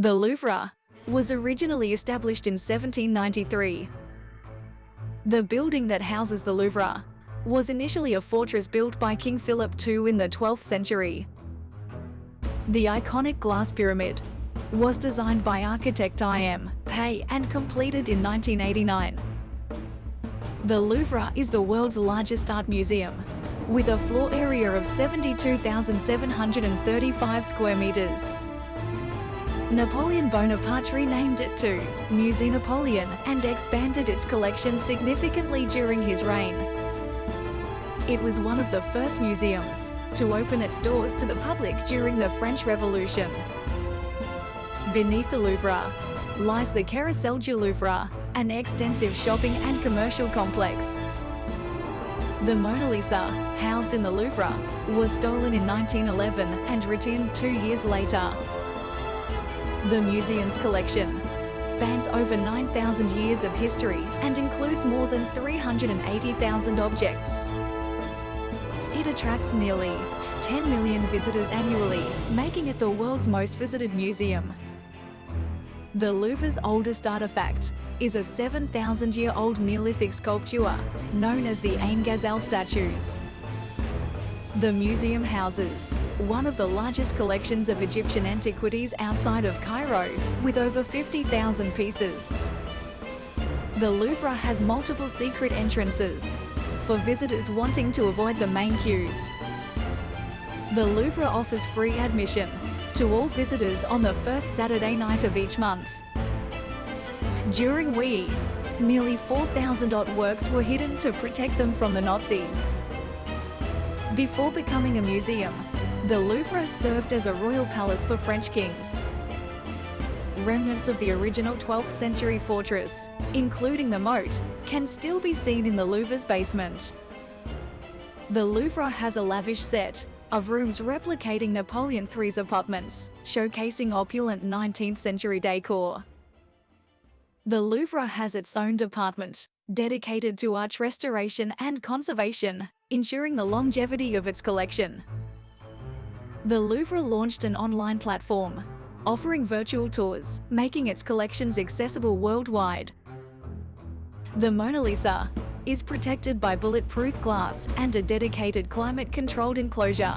The Louvre was originally established in 1793. The building that houses the Louvre was initially a fortress built by King Philip II in the 12th century. The iconic glass pyramid was designed by architect I.M. Pei and completed in 1989. The Louvre is the world's largest art museum, with a floor area of 72,735 square meters. Napoleon Bonaparte renamed it to Musée Napoleon and expanded its collection significantly during his reign. It was one of the first museums to open its doors to the public during the French Revolution. Beneath the Louvre lies the Carrousel du Louvre, an extensive shopping and commercial complex. The Mona Lisa, housed in the Louvre, was stolen in 1911 and returned 2 years later. The museum's collection spans over 9,000 years of history and includes more than 380,000 objects. It attracts nearly 10 million visitors annually, making it the world's most visited museum. The Louvre's oldest artifact is a 7,000-year-old Neolithic sculpture known as the Ain Ghazal statues. The museum houses one of the largest collections of Egyptian antiquities outside of Cairo, with over 50,000 pieces. The Louvre has multiple secret entrances for visitors wanting to avoid the main queues. The Louvre offers free admission to all visitors on the first Saturday night of each month. During WE, nearly 4,000 artworks were hidden to protect them from the Nazis. Before becoming a museum, the Louvre served as a royal palace for French kings. Remnants of the original 12th century fortress, including the moat, can still be seen in the Louvre's basement. The Louvre has a lavish set of rooms replicating Napoleon III's apartments, showcasing opulent 19th century decor. The Louvre has its own department dedicated to art restoration and conservation, ensuring the longevity of its collection. The Louvre launched an online platform offering virtual tours, making its collections accessible worldwide. The Mona Lisa is protected by bulletproof glass and a dedicated climate-controlled enclosure.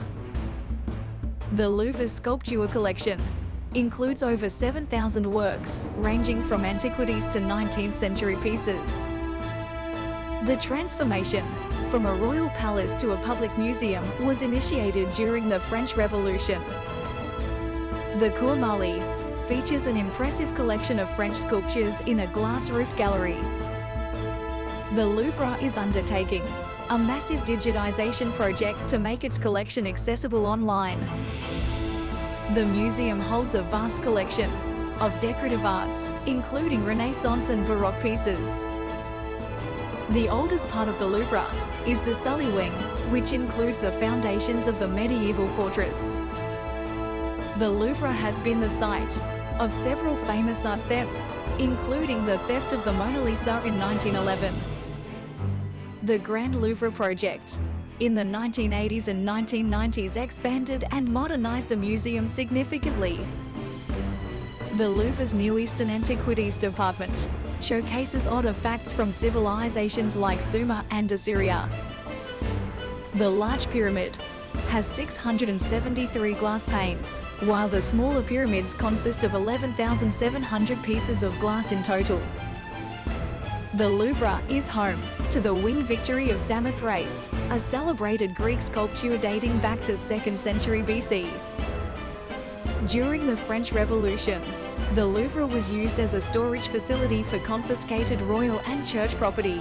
The Louvre's sculpture collection includes over 7,000 works, ranging from antiquities to 19th century pieces. The transformation from a royal palace to a public museum was initiated during the French Revolution. The Cour Marly features an impressive collection of French sculptures in a glass-roofed gallery. The Louvre is undertaking a massive digitization project to make its collection accessible online. The museum holds a vast collection of decorative arts, including Renaissance and Baroque pieces. The oldest part of the Louvre is the Sully Wing, which includes the foundations of the medieval fortress. The Louvre has been the site of several famous art thefts, including the theft of the Mona Lisa in 1911. The Grand Louvre project in the 1980s and 1990s expanded and modernized the museum significantly. The Louvre's New Eastern Antiquities department showcases artifacts from civilizations like Sumer and Assyria. The large pyramid has 673 glass panes, while the smaller pyramids consist of 11,700 pieces of glass in total. The Louvre is home to the Winged Victory of Samothrace, a celebrated Greek sculpture dating back to 2nd century BC. During the French Revolution, the Louvre was used as a storage facility for confiscated royal and church property.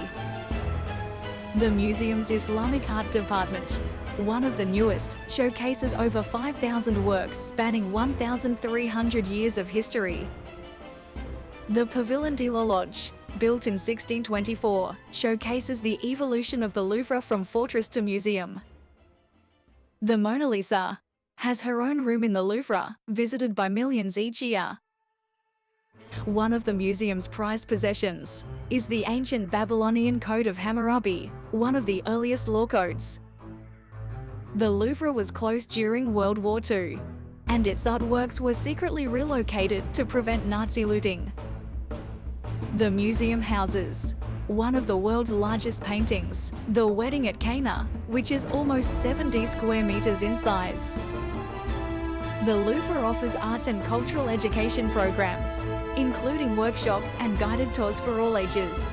The museum's Islamic art department, one of the newest, showcases over 5,000 works spanning 1,300 years of history. The Pavillon de l'Horloge, built in 1624, showcases the evolution of the Louvre from fortress to museum. The Mona Lisa has her own room in the Louvre, visited by millions each year. One of the museum's prized possessions is the ancient Babylonian Code of Hammurabi, one of the earliest law codes. The Louvre was closed during World War II, and its artworks were secretly relocated to prevent Nazi looting. The museum houses one of the world's largest paintings, The Wedding at Cana, which is almost 70 square meters in size. The Louvre offers art and cultural education programs, including workshops and guided tours for all ages.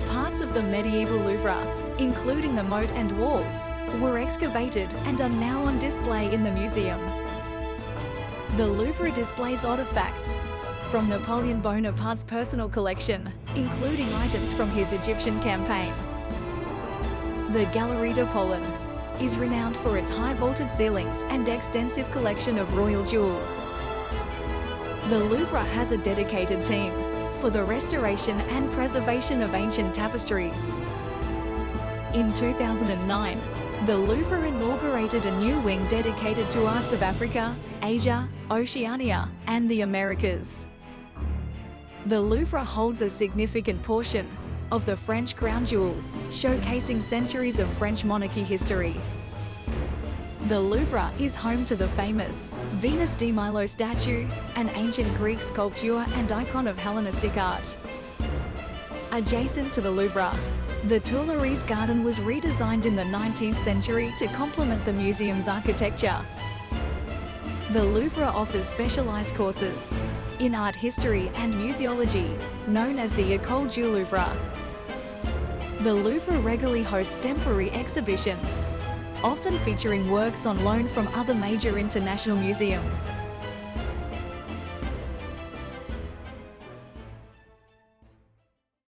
Parts of the medieval Louvre, including the moat and walls, were excavated and are now on display in the museum. The Louvre displays artifacts from Napoleon Bonaparte's personal collection, including items from his Egyptian campaign. The Galerie de Poland is renowned for its high vaulted ceilings and extensive collection of royal jewels. The Louvre has a dedicated team for the restoration and preservation of ancient tapestries. In 2009, the Louvre inaugurated a new wing dedicated to arts of Africa, Asia, Oceania, and the Americas. The Louvre holds a significant portion of the French crown jewels, showcasing centuries of French monarchy history. The Louvre is home to the famous Venus de Milo statue, an ancient Greek sculpture and icon of Hellenistic art. Adjacent to the Louvre, the Tuileries Garden was redesigned in the 19th century to complement the museum's architecture. The Louvre offers specialized courses in art history and museology, known as the École du Louvre. The Louvre regularly hosts temporary exhibitions, often featuring works on loan from other major international museums.